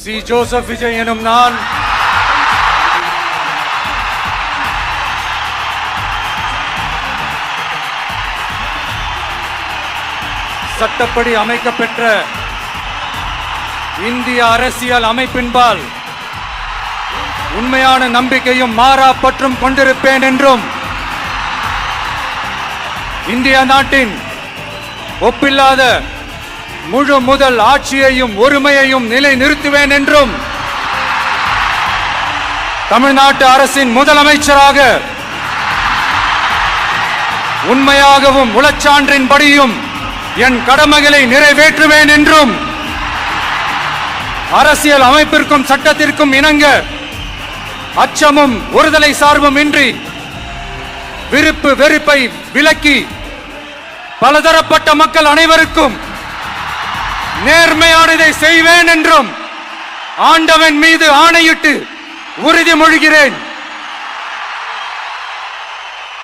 C. Joseph Vijay எனும் நான் சட்டப்படி அமைக்கப்பெற்ற இந்திய அரசியல் அமைப்பின்பால் உண்மையான நம்பிக்கையும் மாறா பற்றும் கொண்டிருப்பேன் என்றும் இந்திய நாட்டின் ஒப்பில்லாத முழு முதல் ஆட்சியையும் ஒருமையையும் நிலை நிறுத்துவேன் என்றும் தமிழ்நாட்டு அரசின் முதலமைச்சராக உண்மையாகவும் உளச்சான்றின்படியும் என் கடமைகளை நிறைவேற்றுவேன் என்றும் அரசியல் அமைப்பிற்கும் சட்டத்திற்கும் இணங்க அச்சமும் ஒருதலை சார்பும் இன்றி விருப்பு வெறுப்பை விலக்கி பலதரப்பட்ட மக்கள் அனைவருக்கும் நேர்மையானதை செய்வேன் என்றும் ஆண்டவன் மீது ஆணையிட்டு உறுதிமொழிகிறேன்.